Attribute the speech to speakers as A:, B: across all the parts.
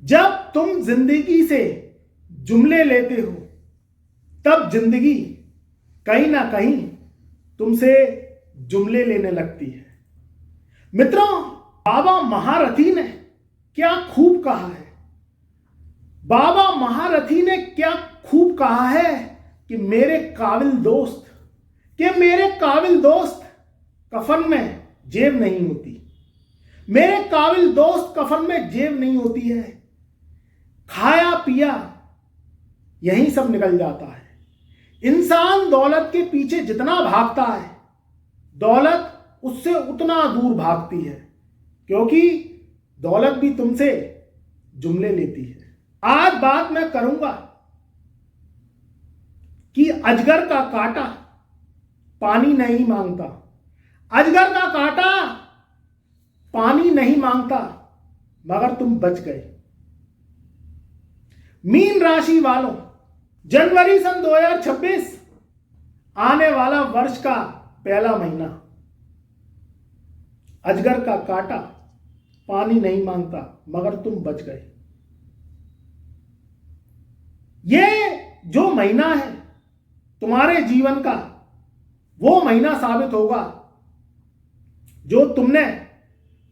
A: जब तुम जिंदगी से जुमले लेते हो तब जिंदगी कहीं ना कहीं तुमसे जुमले लेने लगती है। मित्रों, बाबा महारथी ने क्या खूब कहा है। बाबा महारथी ने क्या खूब कहा है कि मेरे काबिल दोस्त कफन में जेब नहीं होती। मेरे काबिल दोस्त कफन में जेब नहीं होती है। खाया पिया यहीं सब निकल जाता है। इंसान दौलत के पीछे जितना भागता है, दौलत उससे उतना दूर भागती है, क्योंकि दौलत भी तुमसे जुमले लेती है। आज बात मैं करूंगा कि अजगर का कांटा पानी नहीं मांगता। अजगर का कांटा पानी नहीं मांगता, मगर तुम बच गए। मीन राशि वालों, जनवरी सन 2026 आने वाला वर्ष का पहला महीना। अजगर का कांटा पानी नहीं मांगता, मगर तुम बच गए। ये जो महीना है तुम्हारे जीवन का, वो महीना साबित होगा जो तुमने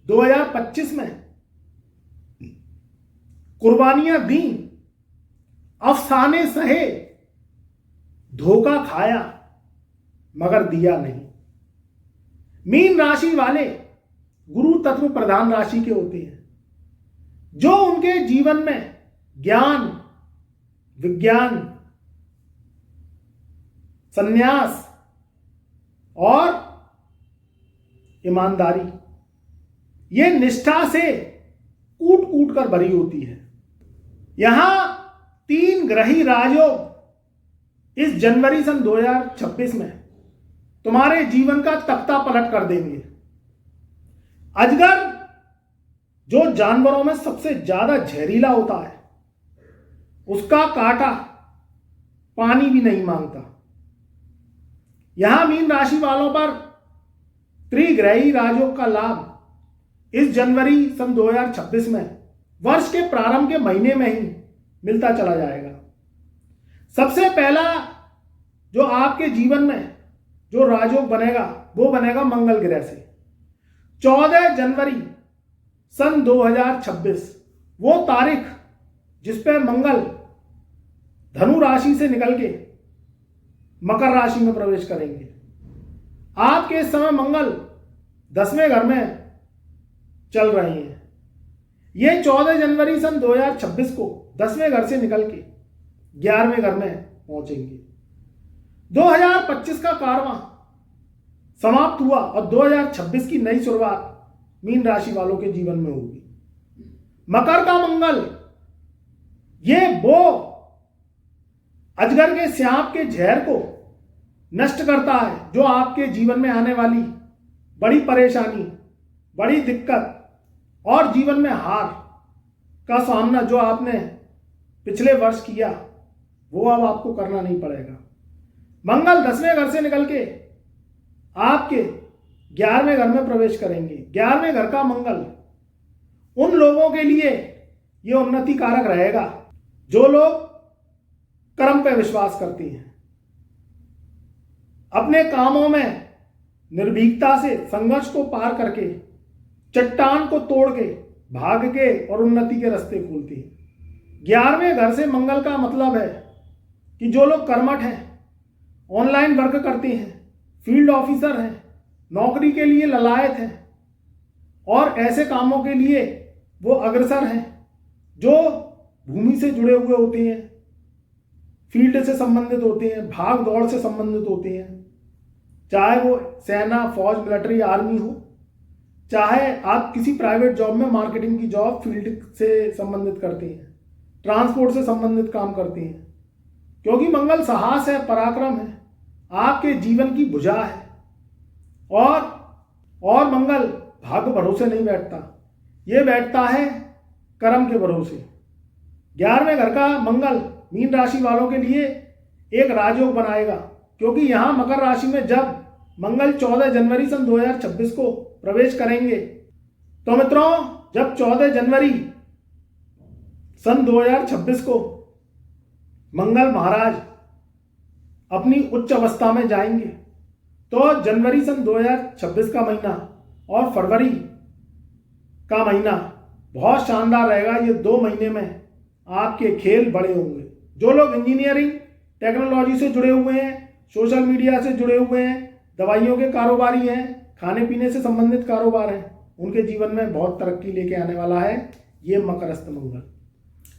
A: 2025 में कुर्बानियां दी, अफसाने सहे, धोखा खाया, मगर दिया नहीं। मीन राशि वाले गुरु तत्व प्रधान राशि के होते हैं, जो उनके जीवन में ज्ञान, विज्ञान, संन्यास और ईमानदारी, ये निष्ठा से कूट कूट कर भरी होती है। यहां 3 ग्रही राजयोग इस जनवरी सन 2026 में तुम्हारे जीवन का तख्ता पलट कर देंगे। अजगर जो जानवरों में सबसे ज्यादा जहरीला होता है, उसका कांटा पानी भी नहीं मांगता। यहां मीन राशि वालों पर त्रिग्रही राजयोग का लाभ इस जनवरी सन 2026 में वर्ष के प्रारंभ के महीने में ही मिलता चला जाएगा। सबसे पहला जो आपके जीवन में जो राजयोग बनेगा, वो बनेगा मंगल ग्रह से। 14 जनवरी सन 2026 वो तारीख जिस पे मंगल धनु राशि से निकल के मकर राशि में प्रवेश करेंगे। आपके इस समय मंगल 10वें घर में चल रहे हैं। ये 14 जनवरी सन 2026 को 10वें घर से निकल के 11वें घर में पहुंचेंगे। 2025 का कारवां समाप्त हुआ और 2026 की नई शुरुआत मीन राशि वालों के जीवन में होगी। मकर का मंगल ये वो अजगर के सांप के जहर को नष्ट करता है, जो आपके जीवन में आने वाली बड़ी परेशानी, बड़ी दिक्कत और जीवन में हार का सामना जो आपने पिछले वर्ष किया, वो अब आपको करना नहीं पड़ेगा। मंगल 10वें घर से निकल के आपके 11वें घर में प्रवेश करेंगे। 11वें घर का मंगल उन लोगों के लिए ये उन्नति कारक रहेगा जो लोग कर्म पे विश्वास करती हैं, अपने कामों में निर्भीकता से संघर्ष को पार करके, चट्टान को तोड़ के, भाग के और उन्नति के रास्ते खोलती है। 11वें घर से मंगल का मतलब है कि जो लोग कर्मठ हैं, ऑनलाइन वर्क करते हैं, फील्ड ऑफिसर हैं, नौकरी के लिए ललायत हैं और ऐसे कामों के लिए वो अग्रसर हैं जो भूमि से जुड़े हुए होते हैं, फील्ड से संबंधित होते हैं, भाग दौड़ से संबंधित होते हैं, चाहे वो सेना, फौज, मिलिट्री, आर्मी हो, चाहे आप किसी प्राइवेट जॉब में मार्केटिंग की जॉब फील्ड से संबंधित करते हैं, ट्रांसपोर्ट से संबंधित काम करते हैं। क्योंकि मंगल साहस है, पराक्रम है, आपके जीवन की भुजा है। और मंगल भाग्य भरोसे नहीं बैठता, ये बैठता है कर्म के भरोसे। 11वें घर का मंगल मीन राशि वालों के लिए एक राजयोग बनाएगा, क्योंकि यहां मकर राशि में जब मंगल 14 जनवरी सन 2026 को प्रवेश करेंगे, तो मित्रों जब 14 जनवरी सन 2026 को मंगल महाराज अपनी उच्च अवस्था में जाएंगे। तो जनवरी सन 2026 का महीना और फरवरी का महीना बहुत शानदार रहेगा। ये 2 महीने में आपके खेल बड़े होंगे। जो लोग इंजीनियरिंग टेक्नोलॉजी से जुड़े हुए हैं, सोशल मीडिया से जुड़े हुए हैं, दवाइयों के कारोबारी हैं, खाने पीने से संबंधित कारोबार हैं, उनके जीवन में बहुत तरक्की लेके आने वाला है ये मकरस्थ मंगल।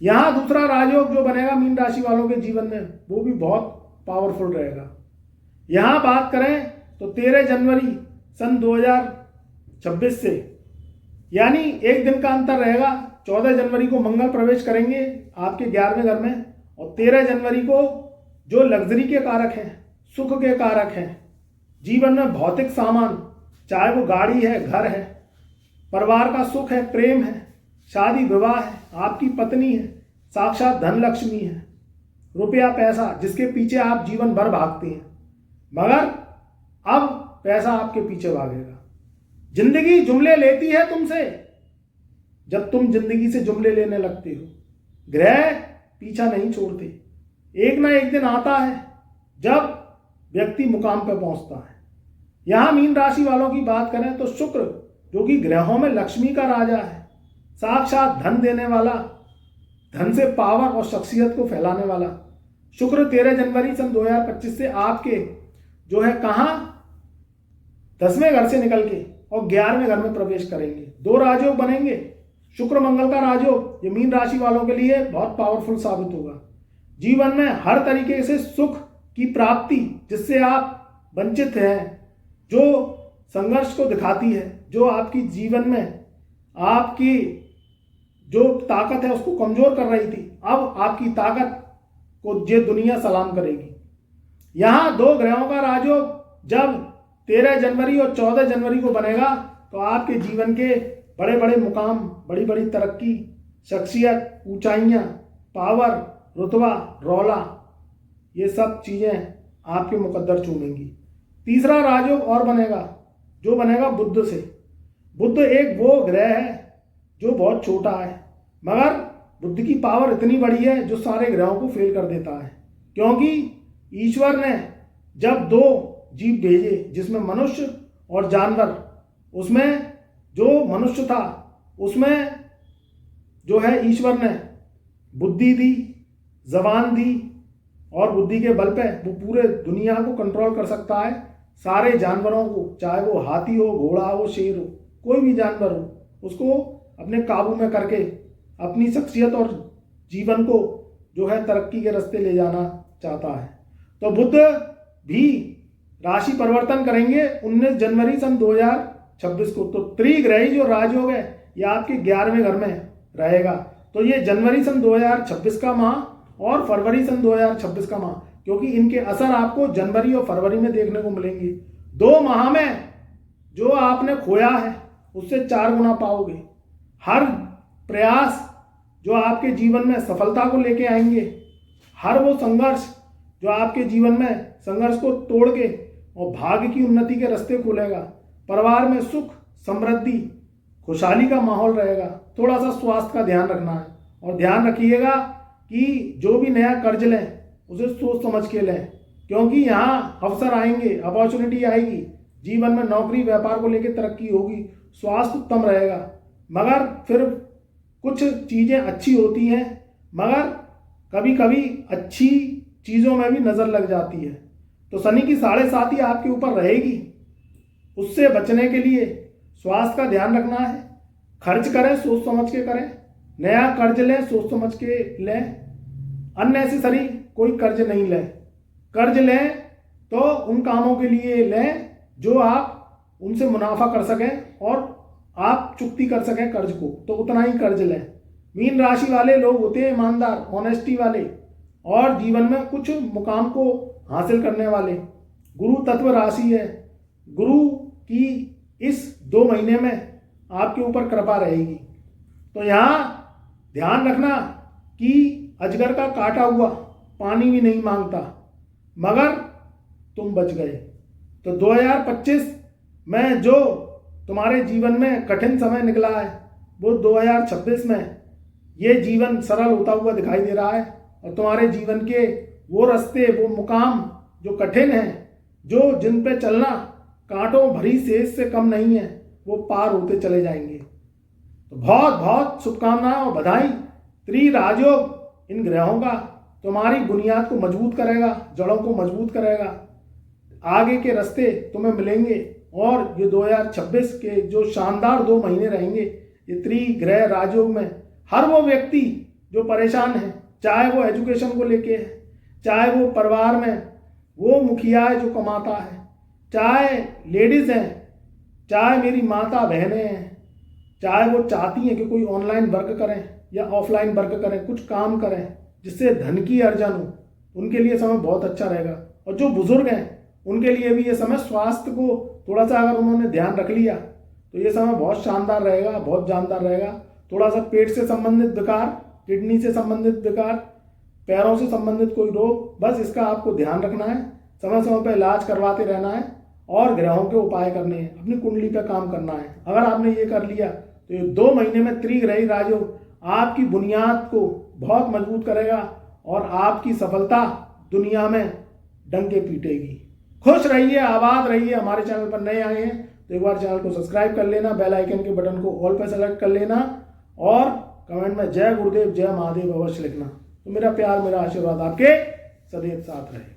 A: यहाँ दूसरा राजयोग जो बनेगा मीन राशि वालों के जीवन में, वो भी बहुत पावरफुल रहेगा। यहाँ बात करें तो 13 जनवरी सन 2026 से, यानी एक दिन का अंतर रहेगा। 14 जनवरी को मंगल प्रवेश करेंगे आपके 11वें घर में, और 13 जनवरी को जो लग्जरी के कारक हैं, सुख के कारक हैं, जीवन में भौतिक सामान, चाहे वो गाड़ी है, घर है, परिवार का सुख है, प्रेम है, शादी विवाह है, आपकी पत्नी है, साक्षात धन लक्ष्मी है, रुपया पैसा जिसके पीछे आप जीवन भर भागते हैं, मगर अब पैसा आपके पीछे भागेगा। जिंदगी जुमले लेती है तुमसे जब तुम जिंदगी से जुमले लेने लगते हो। ग्रह पीछा नहीं छोड़ते, एक ना एक दिन आता है जब व्यक्ति मुकाम पर पहुंचता है। यहां मीन राशि वालों की बात करें तो शुक्र, जो कि ग्रहों में लक्ष्मी का राजा है, साक्षात धन देने वाला, धन से पावर और शख्सियत को फैलाने वाला शुक्र 13 जनवरी सन 2025 से आपके जो है कहां 10वें घर से निकल के और 11वें घर में प्रवेश करेंगे। 2 राजयोग बनेंगे। शुक्र मंगल का राजयोग ये मीन राशि वालों के लिए बहुत पावरफुल साबित होगा। जीवन में हर तरीके से सुख की प्राप्ति जिससे आप वंचित हैं, जो संघर्ष को दिखाती है, जो आपकी जीवन में आपकी जो ताकत है उसको कमजोर कर रही थी, अब आपकी ताकत को ये दुनिया सलाम करेगी। यहाँ 2 ग्रहों का राजयोग जब 13 जनवरी और 14 जनवरी को बनेगा तो आपके जीवन के बड़े बड़े मुकाम, बड़ी बड़ी तरक्की, शख्सियत, ऊंचाइयाँ, पावर, रुतबा, रौला, ये सब चीज़ें आपके मुकद्दर चूमेंगी। तीसरा राजयोग और बनेगा, जो बनेगा बुध से। बुध एक वो ग्रह है जो बहुत छोटा है, मगर बुध की पावर इतनी बड़ी है जो सारे ग्रहों को फेल कर देता है। क्योंकि ईश्वर ने जब 2 जीव भेजे जिसमें मनुष्य और जानवर, उसमें जो मनुष्य था उसमें जो है ईश्वर ने बुद्धि दी, जबान दी, और बुद्धि के बल पे वो पूरे दुनिया को कंट्रोल कर सकता है। सारे जानवरों को, चाहे वो हाथी हो, घोड़ा हो, शेर हो, कोई भी जानवर हो, उसको अपने काबू में करके अपनी शख्सियत और जीवन को जो है तरक्की के रास्ते ले जाना चाहता है। तो बुध भी राशि परिवर्तन करेंगे 19 जनवरी सन 2026 को। तो त्रिग्रही जो राजयोग है ये आपके 11वें घर में रहेगा। तो ये जनवरी सन 2026 का माह और फरवरी सन 2026 का माह, क्योंकि इनके असर आपको जनवरी और फरवरी में देखने को मिलेंगे। 2 माह में जो आपने खोया है उससे 4 गुना पाओगे। हर प्रयास जो आपके जीवन में सफलता को लेके आएंगे, हर वो संघर्ष जो आपके जीवन में संघर्ष को तोड़ के और भाग्य की उन्नति के रास्ते खोलेगा। परिवार में सुख, समृद्धि, खुशहाली का माहौल रहेगा। थोड़ा सा स्वास्थ्य का ध्यान रखना है, और ध्यान रखिएगा कि जो भी नया कर्ज लें उसे सोच समझ के लें, क्योंकि यहाँ अवसर आएंगे, अपॉर्चुनिटी आएगी। जीवन में नौकरी व्यापार को लेकर तरक्की होगी, स्वास्थ्य उत्तम रहेगा। मगर फिर कुछ चीज़ें अच्छी होती हैं, मगर कभी कभी अच्छी चीज़ों में भी नज़र लग जाती है। तो शनि की 7.5 आपके ऊपर रहेगी। उससे बचने के लिए स्वास्थ्य का ध्यान रखना है। खर्च करें सोच समझ के करें, नया कर्ज लें सोच समझ के लें, अननेसेसरी कोई कर्ज नहीं लें। कर्ज लें तो उन कामों के लिए लें जो आप उनसे मुनाफा कर सकें और आप चुकती कर सकें कर्ज को, तो उतना ही कर्ज लें। मीन राशि वाले लोग होते हैं ईमानदार, ऑनेस्टी वाले, और जीवन में कुछ मुकाम को हासिल करने वाले। गुरु तत्व राशि है, गुरु की इस 2 महीने में आपके ऊपर कृपा रहेगी। तो यहाँ ध्यान रखना कि अजगर का काटा हुआ पानी भी नहीं मांगता, मगर तुम बच गए। तो 2025 में जो तुम्हारे जीवन में कठिन समय निकला है वो 2026 में ये जीवन सरल होता हुआ दिखाई दे रहा है और तुम्हारे जीवन के वो रास्ते, वो मुकाम जो कठिन हैं, जो जिन पे चलना कांटों भरी सेज से कम नहीं है, वो पार होते चले जाएंगे। तो बहुत बहुत शुभकामनाएं और बधाई। त्रिराजयोग इन ग्रहों का तुम्हारी बुनियाद को मजबूत करेगा, जड़ों को मजबूत करेगा। आगे के रास्ते तुम्हें मिलेंगे और ये 2026 के जो शानदार 2 महीने रहेंगे, ये त्रिग्रह राजयोग में हर वो व्यक्ति जो परेशान है, चाहे वो एजुकेशन को लेके है, चाहे वो परिवार में वो मुखिया है जो कमाता है, चाहे लेडीज़ हैं, चाहे मेरी माता बहनें हैं, चाहे वो चाहती हैं कि कोई ऑनलाइन वर्क करें या ऑफलाइन वर्क करें, कुछ काम करें जिससे धन की अर्जन हो, उनके लिए समय बहुत अच्छा रहेगा। और जो बुजुर्ग हैं उनके लिए भी ये समय, स्वास्थ्य को थोड़ा सा अगर उन्होंने ध्यान रख लिया तो ये समय बहुत शानदार रहेगा, बहुत जानदार रहेगा। थोड़ा सा पेट से संबंधित विकार, किडनी से संबंधित विकार, पैरों से संबंधित कोई रोग, बस इसका आपको ध्यान रखना है, समय समय पर इलाज करवाते रहना है और ग्रहों के उपाय करने हैं, अपनी कुंडली पर काम करना है। अगर आपने ये कर लिया तो ये 2 महीने में त्रिग्रही राजयोग आपकी बुनियाद को बहुत मजबूत करेगा और आपकी सफलता दुनिया में डंके पीटेगी। खुश रहिए, आबाद रहिए। हमारे चैनल पर नए आए हैं तो एक बार चैनल को सब्सक्राइब कर लेना, बेल आइकन के बटन को ऑल पर सेलेक्ट कर लेना और कमेंट में जय गुरुदेव, जय महादेव अवश्य लिखना। तो मेरा प्यार, मेरा आशीर्वाद आपके सदैव साथ रहे।